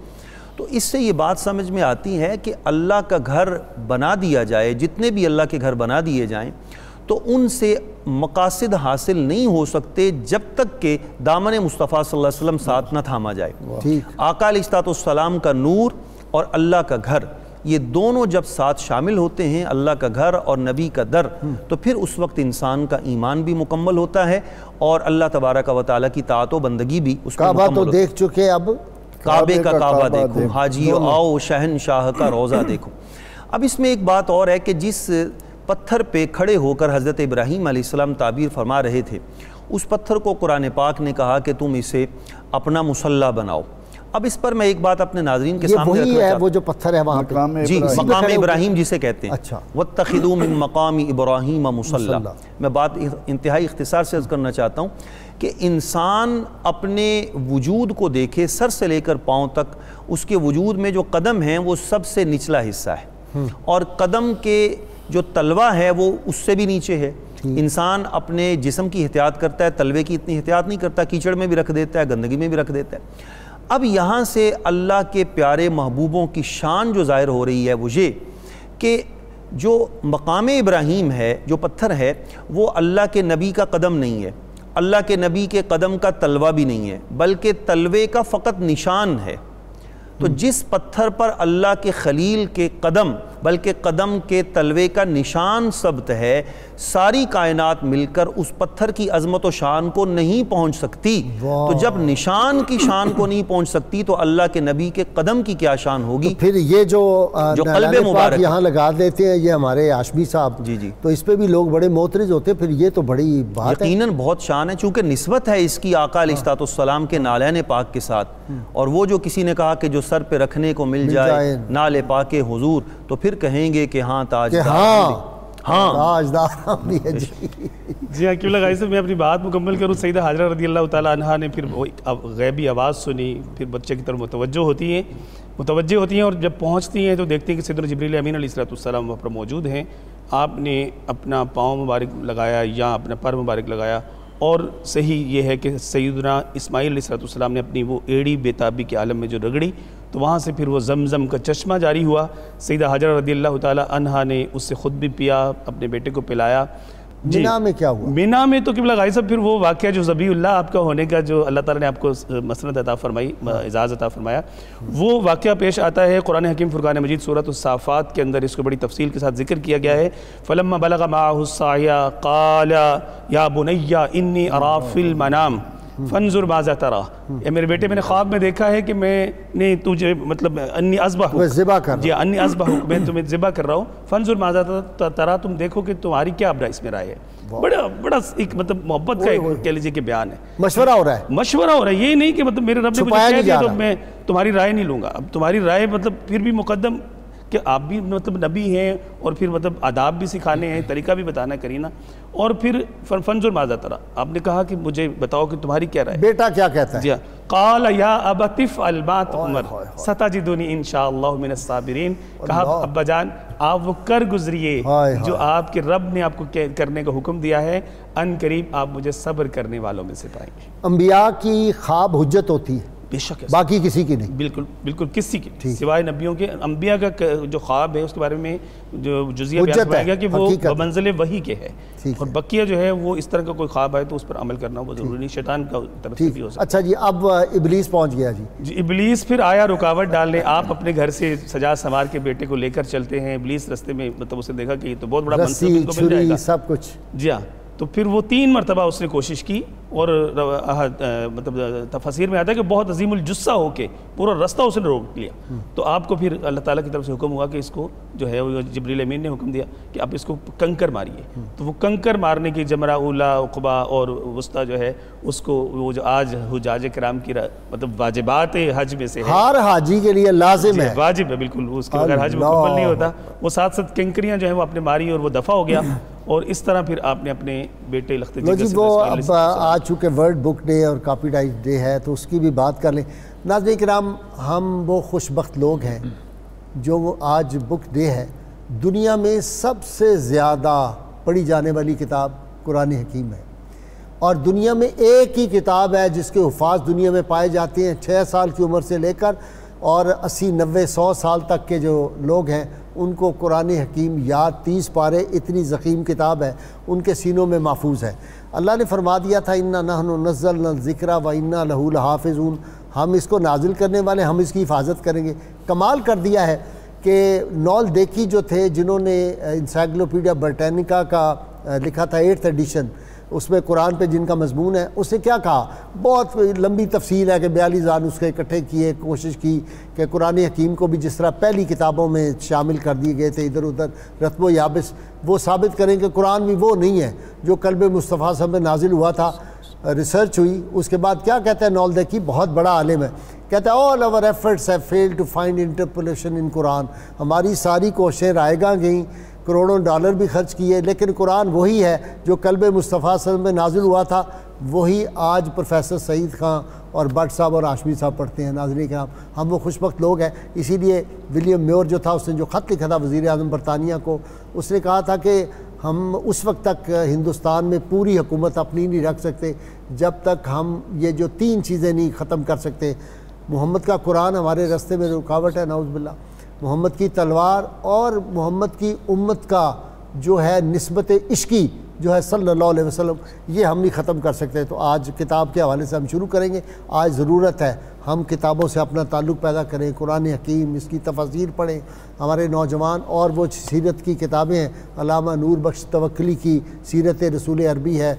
تو اس سے یہ بات سمجھ میں آتی ہے کہ اللہ کا گھر بنا دیا جائے، جتنے بھی اللہ کے گھر بنا دیے جائیں تو ان سے مقاصد حاصل نہیں ہو سکتے جب تک کہ دامن مصطفیٰ صلی اللہ علیہ وسلم ساتھ نہ تھاما جائے۔ آقا علیہ السلام کا نور اور اللہ کا گھر، یہ دونوں جب ساتھ شامل ہوتے ہیں، اللہ کا گھر اور نبی کا در، تو پھر اس وقت انسان کا ایمان بھی مکمل ہوتا ہے اور اللہ تبارک و تعالیٰ کی طاعت و بندگی بھی اس میں کعبہ تو دیکھ چکے، اب کعبے کا کعبہ دیکھو، حاجی آؤ شہنشاہ کا روضہ دیکھو۔ اب اس میں ایک بات اور ہے کہ جس پتھر پہ کھڑے ہو کر حضرت ابراہیم علیہ السلام تعبیر فرما رہے تھے، اس پتھر کو قرآن پاک نے کہا کہ تم اسے اپنا مصلی بناؤ۔ اب اس پر میں ایک بات اپنے ناظرین کے سامنے رکھنا چاہتا ہوں۔ وہ جو پتھر ہے وہاں پہ، جی مقام ابراہیم جسے کہتے ہیں، وَاتَّخِذُوا مِن مَقَامِ إِبْرَاهِيمَ مُصَلًّى۔ میں بات انتہائی اختصار سے عرض کرنا چاہتا ہوں کہ انسان اپنے وجود کو دیکھے، سر سے لے کر پاؤں تک، اس کے وجود میں جو قدم ہیں وہ سب سے نچلا حصہ ہے، اور قدم کے جو تلوہ ہے وہ اس سے بھی نیچے ہے، انسان اپنے جسم کی احتیاط کرتا ہے، تلوے کی اتنی احتیاط نہیں کرتا، کیچڑ میں بھی رکھ دیتا ہے، گندگی میں بھی رکھ دیتا ہے۔ اب یہاں سے اللہ کے پیارے محبوبوں کی شان جو ظاہر ہو رہی ہے وہ یہ کہ جو مقام ابراہیم ہے، جو پتھر ہے، وہ اللہ کے نبی کا قدم نہیں ہے، اللہ کے نبی کے قدم کا تلوہ بھی نہیں ہے، بلکہ تلوے کا فقط نشان ہے۔ تو جس پتھر پر اللہ کے خلیل کے قدم بلکہ قدم کے تلوے کا نشان ثبت ہے، ساری کائنات مل کر اس پتھر کی عظمت و شان کو نہیں پہنچ سکتی۔ تو جب نشان کی شان کو نہیں پہنچ سکتی تو اللہ کے نبی کے قدم کی کیا شان ہوگی؟ پھر یہ جو قلب مبارک یہاں لگا دیتے ہیں، یہ ہمارے ہاشمی صاحب، جی تو اس پہ بھی لوگ بڑے معترض ہوتے ہیں، پھر یہ تو بڑی بات ہے۔ یقیناً بہت شان ہے، چونکہ نسبت ہے اس کی آقا علیہ السلام کے نالین پاک کے ساتھ، اور وہ جو کسی نے کہا کہ جو سر پہ رکھنے کو مل جائے نال پاک حضور، تو پھر کہیں گے کہ ہاں تاجدار تاجدار بھی ہے۔ جی ہاں، کیوں لگائی سے میں اپنی بات مکمل کروں۔ سیدہ حاجرہ رضی اللہ تعالیٰ عنہا نے پھر وہ غیبی آواز سنی، پھر بچے کی طرف متوجہ ہوتی ہیں اور جب پہنچتی ہیں تو دیکھتی ہیں کہ سیدنا جبریل امین علیہ السلام وہاں پر موجود ہیں۔ آپ نے اپنا پاؤں مبارک لگایا یا اپنا پر مبارک لگایا، اور صحیح یہ ہے کہ سیدنا اسماعیل علیہ السلام نے اپنی وہ ایڑی بے تابی کے عالم میں جو رگڑی، تو وہاں سے پھر وہ زمزم کا چشمہ جاری ہوا۔ سیدہ حاجرہ رضی اللہ تعالیٰ عنہا نے اس سے خود بھی پیا، اپنے بیٹے کو پلایا۔ مینا میں کیا ہوا؟ مینا میں تو قبلہ غائی صاحب پھر وہ واقعہ جو ذبیح اللہ آپ کا ہونے کا جو اللہ تعالیٰ نے آپ کو مسند عطا فرمائی، اعزاز عطا فرمایا، وہ واقعہ پیش آتا ہے قرآن حکیم فرقان مجید سورۃ الصافات کے اندر۔ اس کو بڑی تفصیل کے ساتھ ذکر کیا گیا ہے۔ فَلَمَّا بَلَغَ مَعَهُ السَّعْيَ قَالَ يَا بُنَيَّ إِنِّي أَرَىٰ فِي الْمَنَامِ فَانْظُرْ مَاذَا تَرَىٰ، اے میرے بیٹے میں نے خواب میں دیکھا ہے کہ میں نے تجھے مطلب انی اذبح جی انی اذبح میں تمہیں ذبح کر رہا ہوں، فَانْظُرْ مَاذَا تَرَىٰ، تم دیکھو کہ تمہاری کیا اس میں رائے ہے۔ بڑا ایک مطلب محبت کا ایک کہہ لیجیے کہ بیان ہے، مشورہ ہو رہا ہے، یہ نہیں کہ مطلب میرے رب نے مجھے کہہ دیا تو میں تمہاری رائے نہیں لوں گا۔ اب تمہاری رائے مطلب پھر بھی مقدم کہ آپ بھی مطلب نبی ہیں، اور پھر مطلب آداب بھی سکھانے ہیں، طریقہ بھی بتانا کرینہ، اور پھر فنظر ماذا ترى، آپ نے کہا کہ مجھے بتاؤ کہ تمہاری کیا رائے۔ بیٹا کیا کہتا ہے؟ جی قال یا ابت افعل ما تؤمر ستجدنی ان شاء اللہ من الصابرین، کہا ابا جان آپ وہ کر گزریے جو آپ کے رب نے آپ کو کرنے کا حکم دیا ہے، ان قریب آپ مجھے صبر کرنے والوں میں سے پائیں گے۔ انبیاء کی خواب حجت ہوتی ہے، بے شک باقی کسی کی نہیں، بالکل کسی کی سوائے نبیوں کے۔ انبیاء کا جو خواب ہے اس کے بارے میں جو جزیہ بیان کیا گیا کہ وہ بمنزل وحی کے ہے، اور بقیہ جو ہے وہ اس طرح کا کوئی خواب ہے تو اس پر عمل کرنا وہ ضروری نہیں، شیطان کا طرف سے بھی ہو سکتا ہے۔ اچھا جی، اب ابلیس پہنچ گیا جی۔ ابلیس پھر آیا رکاوٹ ڈالنے، آپ اپنے گھر سے سجا سنوار کے بیٹے کو لے کر چلتے ہیں، ابلیس رستے میں مطلب اسے دیکھا کہ یہ تو بہت بڑا منصب ان کو مل جائے گا، سب کچھ۔ جی ہاں، تو پھر وہ 3 مرتبہ اس نے کوشش کی، اور مطلب تفسیر میں آتا ہے کہ بہت عظیم الجثہ ہو کے پورا رستہ اس نے روک لیا۔ تو آپ کو پھر اللہ تعالیٰ کی طرف سے حکم ہوا کہ اس کو جو ہے وہ جبریل امین نے حکم دیا کہ آپ اس کو کنکر ماریے۔ تو وہ کنکر مارنے کی جمرہ اولا، عقبہ اور وسطیٰ جو ہے اس کو وہ جو آج حجاج کرام کی مطلب واجبات حج میں سے ہے، ہر حاجی کے لیے لازم ہے، واجب ہے بالکل، اس کے بغیر حج مکمل نہیں ہوتا۔ وہ 7 کنکریاں جو ہیں وہ آپ نے ماری اور وہ دفع ہو گیا، اور اس طرح پھر آپ نے اپنے بیٹے لخت جی وہ اب آج چونکہ ورلڈ بک ڈے اور کاپی رائٹ ڈے ہے تو اس کی بھی بات کر لیں۔ ناظرین کرام، ہم وہ خوش بخت لوگ ہیں جو وہ آج بک ڈے ہے، دنیا میں سب سے زیادہ پڑھی جانے والی کتاب قرآن حکیم ہے، اور دنیا میں ایک ہی کتاب ہے جس کے حفاظ دنیا میں پائے جاتے ہیں، 6 سال کی عمر سے لے کر اور 80 90 100 سال تک کے جو لوگ ہیں ان کو قرآن حکیم یاد 30 پارے، اتنی ضخیم کتاب ہے، ان کے سینوں میں محفوظ ہے۔ اللہ نے فرما دیا تھا اِنَّا نَحْنُ نَزَّلْنَا الذِّكْرَ وَإِنَّا لَهُ لَحَافِظُونَ، ہم اس کو نازل کرنے والے، ہم اس کی حفاظت کریں گے۔ کمال کر دیا ہے کہ نول دیکی جو تھے جنہوں نے انسائکلوپیڈیا برٹینیکا کا لکھا تھا 8th ایڈیشن، اس میں قرآن پہ جن کا مضمون ہے، اس نے کیا کہا، بہت لمبی تفصیل ہے کہ 42 نسخے اکٹھے کیے، کوشش کی کہ قرآن حکیم کو بھی جس طرح پہلی کتابوں میں شامل کر دیے گئے تھے ادھر ادھر رتب و یابس، وہ ثابت کریں کہ قرآن بھی وہ نہیں ہے جو قلب مصطفیٰ صلی اللہ علیہ وسلم میں نازل ہوا تھا۔ ریسرچ ہوئی، اس کے بعد کیا کہتا ہے نول دیکی، بہت بڑا عالم ہے، کہتا ہے all our efforts have failed to find interpolation in قرآن، ہماری ساری کوششیں رائے گاں گئیں، کروڑوں ڈالر بھی خرچ کیے، لیکن قرآن وہی ہے جو قلب مصطفیٰ صلی اللہ علیہ وسلم میں نازل ہوا تھا، وہی آج پروفیسر سعید خان اور بٹ صاحب اور ہاشمی صاحب پڑھتے ہیں۔ ناظرین کرام، ہم وہ خوش بخت لوگ ہیں، اسی لیے ولیم میور جو تھا اس نے جو خط لکھا تھا وزیر اعظم برطانیہ کو، اس نے کہا تھا کہ ہم اس وقت تک ہندوستان میں پوری حکومت اپنی نہیں رکھ سکتے جب تک ہم یہ جو 3 چیزیں نہیں ختم کر سکتے. محمد کا قرآن ہمارے راستے میں رکاوٹ ہے نعوذ باللہ. محمد کی تلوار اور محمد کی امت کا جو ہے نسبت عشقی جو ہے صلی اللہ علیہ وسلم، یہ ہم نہیں ختم کر سکتے. تو آج کتاب کے حوالے سے ہم شروع کریں گے. آج ضرورت ہے ہم کتابوں سے اپنا تعلق پیدا کریں، قرآن حکیم، اس کی تفاسیر پڑھیں. ہمارے نوجوان اور وہ سیرت کی کتابیں ہیں، علامہ نور بخش توکلی کی سیرت رسول عربی ہے،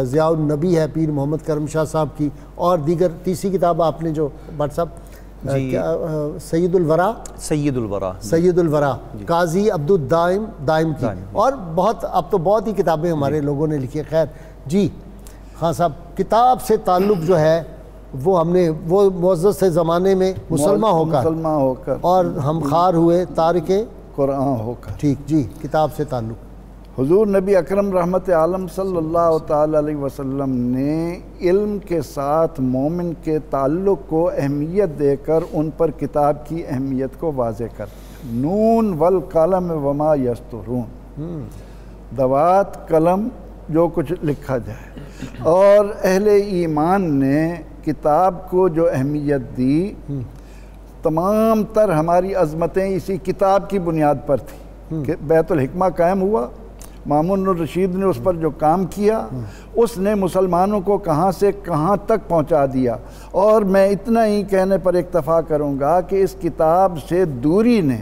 ضیاء النبی ہے پیر محمد کرم شاہ صاحب کی، اور دیگر. تیسری کتاب آپ نے جو بٹ صاحب سید الورا قاضی عبد الدائم کی، اور اب تو بہت ہی کتابیں ہمارے لوگوں نے لکھی. خیر جی خان صاحب، کتاب سے تعلق جو ہے وہ ہم نے وہ معزز سے زمانے میں مسلمان ہو کر اور ہم خار ہوئے تارک قرآن ہو کر. ٹھیک جی، کتاب سے تعلق. حضور نبی اکرم رحمت عالم صلی اللہ تعالی علیہ وسلم نے علم کے ساتھ مومن کے تعلق کو اہمیت دے کر ان پر کتاب کی اہمیت کو واضح کر دیا. نون والقلم وما یسطرون، دوات قلم جو کچھ لکھا جائے. اور اہل ایمان نے کتاب کو جو اہمیت دی، تمام تر ہماری عظمتیں اسی کتاب کی بنیاد پر تھی. کہ بیت الحکمہ قائم ہوا، مامون الرشید نے اس پر جو کام کیا اس نے مسلمانوں کو کہاں سے کہاں تک پہنچا دیا. اور میں اتنا ہی کہنے پر اکتفا کروں گا کہ اس کتاب سے دوری نے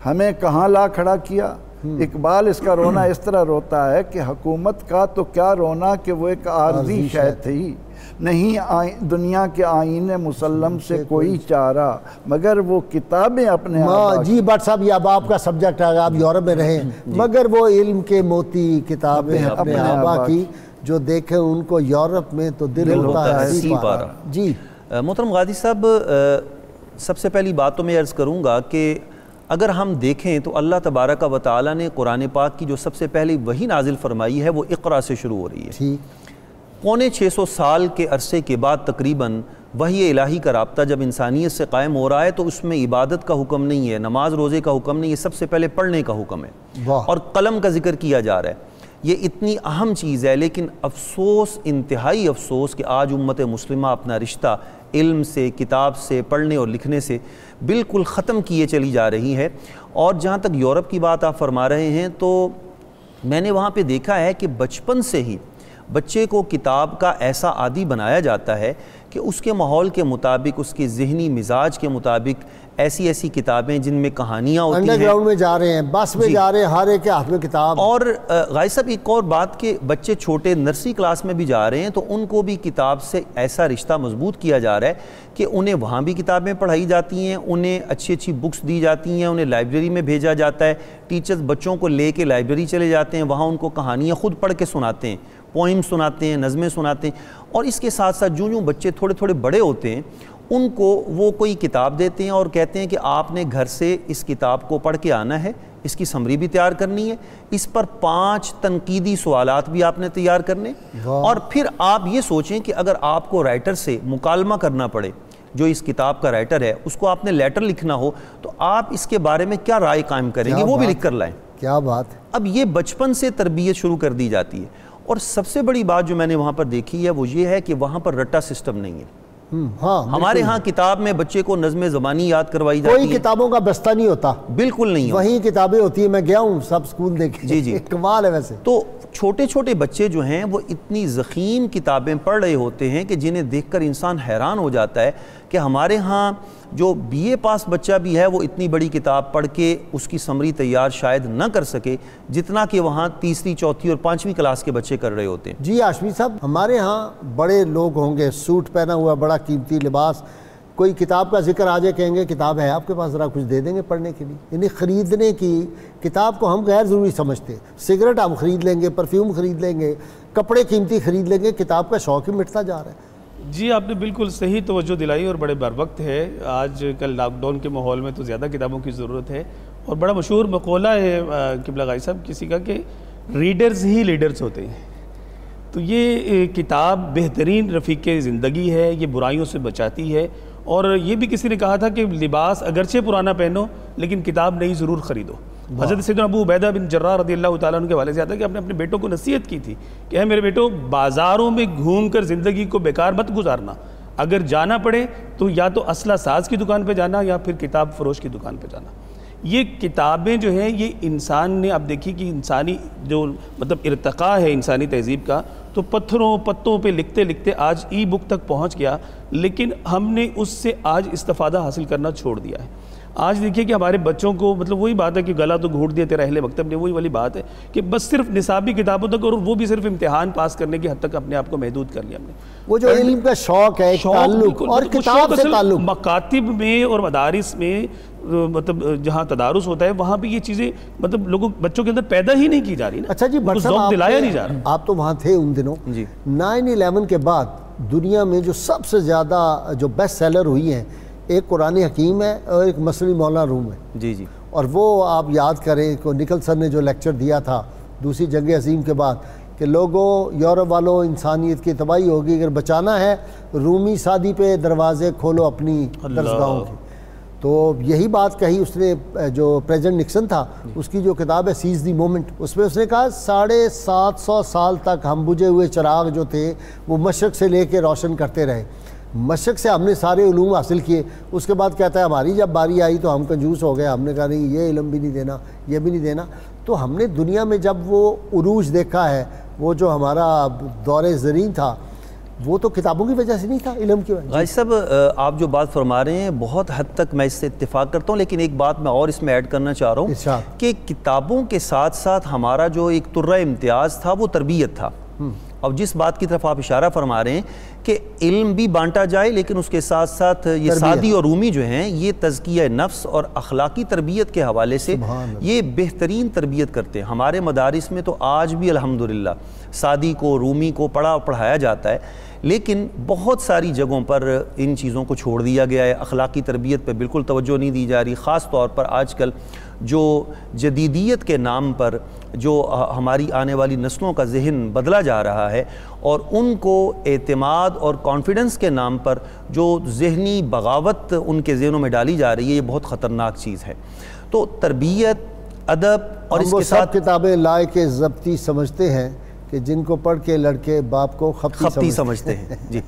ہمیں کہاں لا کھڑا کیا. اقبال اس کا رونا اس طرح روتا ہے کہ حکومت کا تو کیا رونا کہ وہ ایک عارضی شے تھی، نہیں دنیا کے آئین مسلم سے کوئی چارہ، مگر وہ کتابیں اپنے جی بٹ صاحب، یہ اب آپ کا سبجیکٹ ہے، آپ یورپ میں رہیں، مگر وہ علم کے موتی کتابیں اپنے آبا کی، جو دیکھیں ان کو یورپ میں تو دل ہوتا ہے سی پارا. جی محترم غازی صاحب، سب سے پہلی بات تو میں عرض کروں گا کہ اگر ہم دیکھیں تو اللہ تبارک و تعالیٰ نے قرآن پاک کی جو سب سے پہلی وحی نازل فرمائی ہے وہ اقرا سے شروع ہو رہی ہے. پونے 600 سال کے عرصے کے بعد تقریباً وحی الہی کا رابطہ جب انسانیت سے قائم ہو رہا ہے تو اس میں عبادت کا حکم نہیں ہے، نماز روزے کا حکم نہیں ہے، سب سے پہلے پڑھنے کا حکم ہے اور قلم کا ذکر کیا جا رہا ہے. یہ اتنی اہم چیز ہے، لیکن افسوس، انتہائی افسوس کہ آج امت مسلمہ اپنا رشتہ علم سے، کتاب سے، پڑھنے اور لکھنے سے بالکل ختم کیے چلی جا رہی ہے. اور جہاں تک یورپ کی بات آپ فرما رہے ہیں تو میں نے وہاں پہ دیکھا ہے کہ بچپن سے ہی بچے کو کتاب کا ایسا عادی بنایا جاتا ہے کہ اس کے ماحول کے مطابق، اس کے ذہنی مزاج کے مطابق ایسی کتابیں جن میں کہانیاں ہوتی ہیں. انڈر گراؤنڈ میں جا رہے ہیں، بس میں جا رہے ہیں، ہر ایک کے ہاتھ میں کتاب. اور غازی صاحب ایک اور بات کہ بچے چھوٹے نرسری کلاس میں بھی جا رہے ہیں تو ان کو بھی کتاب سے ایسا رشتہ مضبوط کیا جا رہا ہے کہ انہیں وہاں بھی کتابیں پڑھائی جاتی ہیں، انہیں اچھی بکس دی جاتی ہیں، انہیں لائبریری میں بھیجا جاتا ہے. ٹیچرز بچوں کو لے کے لائبریری چلے جاتے ہیں، وہاں ان کو کہانیاں خود پڑھ کے سناتے ہیں، پوئم سناتے ہیں، نظمیں سناتے ہیں. اور اس کے ساتھ ساتھ جو بچے تھوڑے بڑے ہوتے ہیں ان کو وہ کوئی کتاب دیتے ہیں اور کہتے ہیں کہ آپ نے گھر سے اس کتاب کو پڑھ کے آنا ہے، اس کی سمری بھی تیار کرنی ہے، اس پر 5 تنقیدی سوالات بھی آپ نے تیار کرنے، اور پھر آپ یہ سوچیں کہ اگر آپ کو رائٹر سے مکالمہ کرنا پڑے، جو اس کتاب کا رائٹر ہے اس کو آپ نے لیٹر لکھنا ہو تو آپ اس کے بارے میں کیا رائے قائم کریں گے، وہ بھی لکھ کر لائیں. کیا بات ہے. اب یہ بچپن سے تربیت شروع کر دی جاتی ہے. اور سب سے بڑی بات جو میں نے وہاں پر دیکھی ہے وہ یہ ہے کہ وہاں پر رٹا سسٹم نہیں ہے. ہمارے ہاں کتاب میں بچے کو نظم زبانی یاد کروائی جاتی ہے، کوئی کتابوں کا بستہ نہیں ہوتا، بالکل نہیں ہوتا. وہیں کتابیں ہوتی ہیں. میں گیا ہوں سب سکول دیکھے. جی کمال ہے. ویسے تو چھوٹے بچے جو ہیں وہ اتنی ضخیم کتابیں پڑھ رہے ہوتے ہیں کہ جنہیں دیکھ کر انسان حیران ہو جاتا ہے کہ ہمارے ہاں جو بی اے پاس بچہ بھی ہے وہ اتنی بڑی کتاب پڑھ کے اس کی سمری تیار شاید نہ کر سکے جتنا کہ وہاں 3ری 4تھی اور 5ویں کلاس کے بچے کر رہے ہوتے ہیں. جی ہاشمی صاحب، ہمارے ہاں بڑے لوگ ہوں گے، سوٹ پہنا ہوا، بڑا قیمتی لباس، کوئی کتاب کا ذکر آ جائے کہیں گے کتاب ہے آپ کے پاس، ذرا کچھ دے دیں گے پڑھنے کے لیے. یعنی خریدنے کی کتاب کو ہم غیر ضروری سمجھتے. سگریٹ ہم خرید لیں گے، پرفیوم خرید لیں گے، کپڑے قیمتی خرید لیں گے، کتاب کا شوق ہی مٹتا جا رہا ہے. جی آپ نے بالکل صحیح توجہ دلائی اور بڑے بر وقت ہے. آج کل لاک ڈاؤن کے ماحول میں تو زیادہ کتابوں کی ضرورت ہے. اور بڑا مشہور مقولہ ہے قبلہ غازی صاحب کسی کا کہ ریڈرز ہی لیڈرز ہوتے ہیں. تو یہ کتاب بہترین رفیق زندگی ہے، یہ برائیوں سے بچاتی ہے. اور یہ بھی کسی نے کہا تھا کہ لباس اگرچہ پرانا پہنو لیکن کتاب نئی ضرور خریدو. حضرت سیدنا ابو عبیدہ بن جراح رضی اللہ تعالیٰ عنہ کے حوالے سے آتا ہے کہ آپ نے اپنے بیٹوں کو نصیحت کی تھی کہ اے میرے بیٹو بازاروں میں گھوم کر زندگی کو بیکار مت گزارنا، اگر جانا پڑے تو یا تو اسلحہ ساز کی دکان پہ جانا یا پھر کتاب فروش کی دکان پہ جانا۔ یہ کتابیں جو ہیں یہ انسان نے، آپ دیکھیے کہ انسانی جو مطلب ارتقاء ہے انسانی تہذیب کا، تو پتھروں پتوں پہ لکھتے لکھتے آج ای بک تک پہنچ گیا، لیکن ہم نے اس سے آج استفادہ حاصل کرنا چھوڑ دیا ہے۔ آج دیکھیے کہ ہمارے بچوں کو مطلب وہی بات ہے کہ گلا تو گھونٹ دیا تیرا اہل مکتب نے، وہی والی بات ہے کہ بس صرف نصابی کتابوں تک، اور وہ بھی صرف امتحان پاس کرنے کی حد تک اپنے آپ کو محدود کر لیا ہم نے۔ وہ جو علم کا شوق ہے، تعلق اور کتاب سے تعلق، مکاتب میں اور مدارس میں مطلب جہاں تدارس ہوتا ہے وہاں بھی یہ چیزیں مطلب لوگوں بچوں کے اندر پیدا ہی نہیں کی جا رہی نا۔ اچھا جی بٹ صاحب، دلایا نہیں جا رہا۔ آپ تو وہاں تھے ان دنوں۔ جی 9/11 کے بعد دنیا میں جو سب سے زیادہ جو بیسٹ سیلر ہوئی ہیں، ایک قرآن حکیم ہے اور ایک مثنوی مولانا روم ہے۔ جی جی اور وہ آپ یاد کریں کہ نکلسن نے جو لیکچر دیا تھا دوسری جنگ عظیم کے بعد کہ لوگوں، یورپ والوں، انسانیت کی تباہی ہوگی، اگر بچانا ہے رومی سادی پہ دروازے کھولو اپنی درسگاہوں کے۔ تو یہی بات کہی اس نے، جو پریزیڈنٹ نکسن تھا، اس کی جو کتاب ہے سیز دی مومنٹ، اس میں اس نے کہا 750 سال تک ہم بجھے ہوئے چراغ جو تھے وہ مشرق سے لے کے روشن کرتے رہے، مشرق سے ہم نے سارے علوم حاصل کیے۔ اس کے بعد کہتا ہے ہماری جب باری آئی تو ہم کنجوس ہو گئے، ہم نے کہا نہیں یہ علم بھی نہیں دینا، یہ بھی نہیں دینا۔ تو ہم نے دنیا میں جب وہ عروج دیکھا ہے، وہ جو ہمارا دور زرین تھا، وہ تو کتابوں کی وجہ سے نہیں تھا، علم کی وجہ سے۔ غازی صاحب آپ جو بات فرما رہے ہیں بہت حد تک میں اس سے اتفاق کرتا ہوں، لیکن ایک بات میں اور اس میں ایڈ کرنا چاہ رہا ہوں کہ کتابوں کے ساتھ ساتھ ہمارا جو ایک طرہ امتیاز تھا وہ تربیت تھا۔ اور جس بات کی طرف آپ اشارہ فرما رہے ہیں کہ علم بھی بانٹا جائے، لیکن اس کے ساتھ ساتھ یہ سعدی اور رومی جو ہیں یہ تزکیہ نفس اور اخلاقی تربیت کے حوالے سے یہ بہترین تربیت کرتے ہیں۔ ہمارے مدارس میں تو آج بھی الحمدللہ سعدی کو، رومی کو پڑھایا جاتا ہے، لیکن بہت ساری جگہوں پر ان چیزوں کو چھوڑ دیا گیا ہے، اخلاقی تربیت پہ بالکل توجہ نہیں دی جا رہی۔ خاص طور پر آج کل جو جدیدیت کے نام پر جو ہماری آنے والی نسلوں کا ذہن بدلا جا رہا ہے، اور ان کو اعتماد اور کانفیڈنس کے نام پر جو ذہنی بغاوت ان کے ذہنوں میں ڈالی جا رہی ہے، یہ بہت خطرناک چیز ہے۔ تو تربیت، ادب اور اس کے ساتھ کتابیں لائے کے ضبطی سمجھتے ہیں کہ جن کو پڑھ کے لڑکے باپ کو خپتی سمجھتے ہیں۔ جی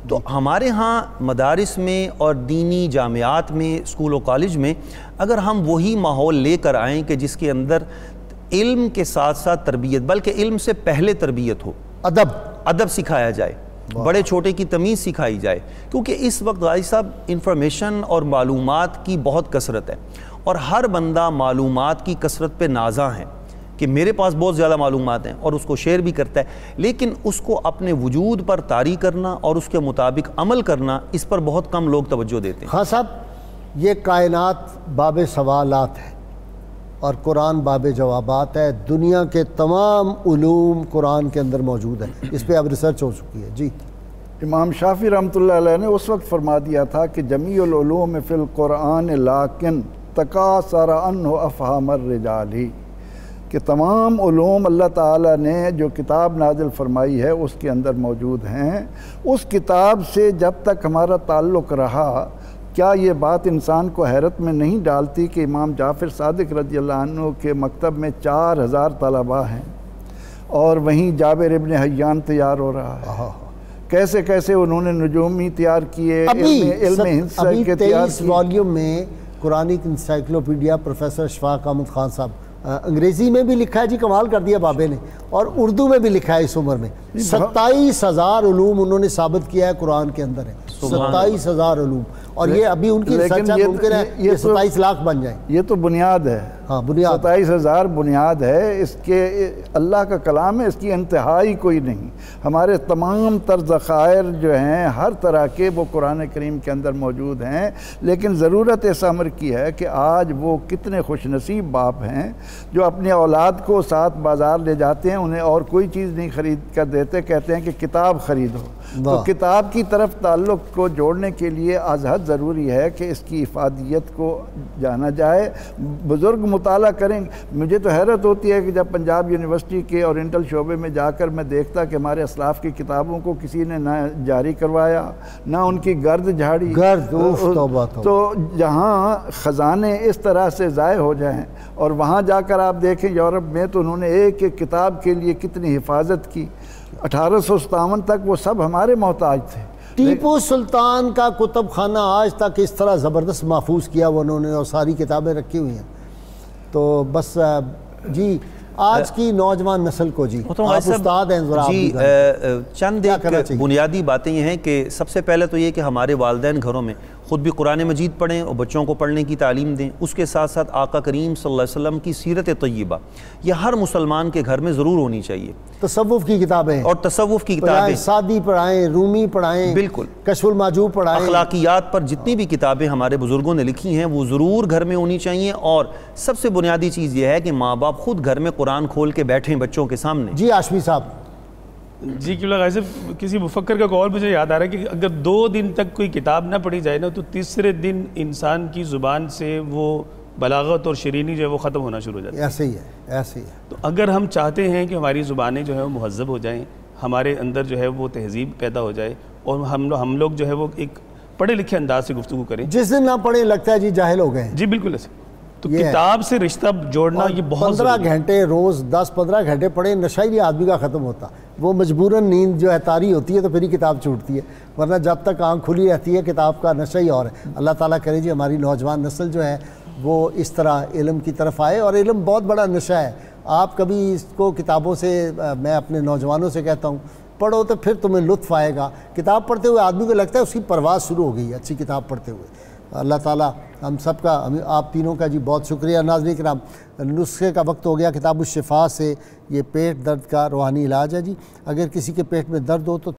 تو ہمارے ہاں مدارس میں اور دینی جامعات میں، اسکول و کالج میں اگر ہم وہی ماحول لے کر آئیں کہ جس کے اندر علم کے ساتھ ساتھ تربیت، بلکہ علم سے پہلے تربیت ہو، ادب سکھایا جائے، بڑے چھوٹے کی تمیز سکھائی جائے، کیونکہ اس وقت غازی صاحب انفارمیشن اور معلومات کی بہت کثرت ہے، اور ہر بندہ معلومات کی کثرت پہ نازاں ہے کہ میرے پاس بہت زیادہ معلومات ہیں، اور اس کو شیئر بھی کرتا ہے، لیکن اس کو اپنے وجود پر طاری کرنا اور اس کے مطابق عمل کرنا، اس پر بہت کم لوگ توجہ دیتے ہیں۔ ہاں صاحب، یہ کائنات باب سوالات ہے اور قرآن باب جوابات ہے۔ دنیا کے تمام علوم قرآن کے اندر موجود ہیں، اس پہ اب ریسرچ ہو چکی ہے۔ جی امام شافعی رحمۃ اللہ علیہ نے اس وقت فرما دیا تھا کہ جمیع العلوم فی القرآن لیکن تکاثر عنہ افہام الرجال، ہی کہ تمام علوم اللہ تعالیٰ نے جو کتاب نازل فرمائی ہے اس کے اندر موجود ہیں۔ اس کتاب سے جب تک ہمارا تعلق رہا، کیا یہ بات انسان کو حیرت میں نہیں ڈالتی کہ امام جعفر صادق رضی اللہ عنہ کے مکتب میں 4000 طلباء ہیں، اور وہیں جابر ابن حیان تیار ہو رہا ہے؟ کیسے کیسے انہوں نے نجومی تیار کیے، علم ہندسہ کے تیار 23 والیوم میں Quranic encyclopedia professor Ashfaq Ahmad Khan صاحب، انگریزی میں بھی لکھا ہے جی، کمال کر دیا بابے نے، اور اردو میں بھی لکھا ہے اس عمر میں۔ 27,000 علوم انہوں نے ثابت کیا ہے قرآن کے اندر ہے، 27,000 علوم، اور یہ ابھی ان کی ریسرچ ہے، ممکن ہے یہ 27 لاکھ بن جائیں۔ یہ تو بنیاد ہے، ہاں بنیاد، 27,000 بنیاد ہے اس کے، اللہ کا کلام ہے، اس کی انتہائی کوئی نہیں۔ ہمارے تمام تر ذخائر جو ہیں ہر طرح کے وہ قرآن کریم کے اندر موجود ہیں، لیکن ضرورت اس امر کی ہے کہ آج وہ کتنے خوش نصیب باپ ہیں جو اپنی اولاد کو ساتھ بازار لے جاتے ہیں، انہیں اور کوئی چیز نہیں خرید کر دیتے، کہتے ہیں کہ کتاب خریدو، تو کتاب کی طرف تعلق کو جوڑنے کے لیے از حد ضروری ہے کہ اس کی افادیت کو جانا جائے، بزرگ مطالعہ کریں۔ مجھے تو حیرت ہوتی ہے کہ جب پنجاب یونیورسٹی کے اور انٹل شعبے میں جا کر میں دیکھتا کہ ہمارے اسلاف کی کتابوں کو کسی نے نہ جاری کروایا، نہ ان کی گرد جھاڑی، تو جہاں خزانے اس طرح سے ضائع ہو جائیں، اور وہاں جا کر آپ دیکھیں یورپ میں تو انہوں نے ایک ایک کتاب کے لیے کتنی حفاظت کی۔ 1857 تک وہ سب ہمارے محتاج تھے۔ ٹیپو سلطان کا کتب خانہ آج تک اس طرح زبردست محفوظ کیا وہ انہوں نے، اور ساری کتابیں رکھی ہوئی ہیں۔ تو بس جی آج کی نوجوان نسل کو جی آپ استاد ہیں، جی چند ایک بنیادی باتیں یہ ہیں کہ سب سے پہلے تو یہ کہ ہمارے والدین گھروں میں خود بھی قرآن مجید پڑھیں اور بچوں کو پڑھنے کی تعلیم دیں۔ اس کے ساتھ ساتھ آقا کریم صلی اللہ علیہ وسلم کی سیرت طیبہ یہ ہر مسلمان کے گھر میں ضرور ہونی چاہیے۔ تصوف کی کتابیں اور تصوف کی کتابیں، سعدی پڑھائیں، رومی پڑھائیں، بالکل کشف المحجوب پڑھائیں، اخلاقیات پر جتنی بھی کتابیں ہمارے بزرگوں نے لکھی ہیں وہ ضرور گھر میں ہونی چاہیے۔ اور سب سے بنیادی چیز یہ ہے کہ ماں باپ خود گھر میں قرآن کھول کے بیٹھیں بچوں کے سامنے۔ جی ہاشمی صاحب۔ جی قبلہ غازی صاحب، کسی مفکر کا قول مجھے یاد آ رہا ہے کہ اگر 2 دن تک کوئی کتاب نہ پڑھی جائے نا تو تیسرے دن انسان کی زبان سے وہ بلاغت اور شیرینی جو ہے وہ ختم ہونا شروع ہو جاتی ہے۔ ایسے ہی ہے، ایسے ہی ہے۔ تو اگر ہم چاہتے ہیں کہ ہماری زبانیں جو ہے وہ مہذب ہو جائیں، ہمارے اندر جو ہے وہ تہذیب پیدا ہو جائے، اور ہم لوگ جو ہے وہ ایک پڑھے لکھے انداز سے گفتگو کریں، جس دن نہ پڑھے لگتا ہے جی جاہل ہو گئے۔ جی بالکل ایسے۔ تو کتاب سے رشتہ جوڑنا یہ بہت 15 گھنٹے روز 10-15 گھنٹے پڑھے نشہ ہی آدمی کا ختم ہوتا، وہ مجبوراً نیند جو ہے طاری ہوتی ہے تو پھر ہی کتاب چھوٹتی ہے، ورنہ جب تک آنکھ کھلی رہتی ہے کتاب کا نشہ ہی اور ہے۔ اللہ تعالیٰ کرے جی ہماری نوجوان نسل جو ہے وہ اس طرح علم کی طرف آئے، اور علم بہت بڑا نشہ ہے۔ آپ کبھی اس کو کتابوں سے، میں اپنے نوجوانوں سے کہتا ہوں پڑھو تو پھر تمہیں لطف آئے گا۔ کتاب پڑھتے ہوئے آدمی کو لگتا ہے اس کی پرواز شروع ہو گئی ہے اچھی کتاب پڑھتے ہوئے۔ اللہ تعالیٰ ہم سب کا، آپ تینوں کا جی بہت شکریہ۔ ناظرین کرام، نسخے کا وقت ہو گیا۔ کتاب الشفا سے یہ پیٹ درد کا روحانی علاج ہے جی۔ اگر کسی کے پیٹ میں درد ہو تو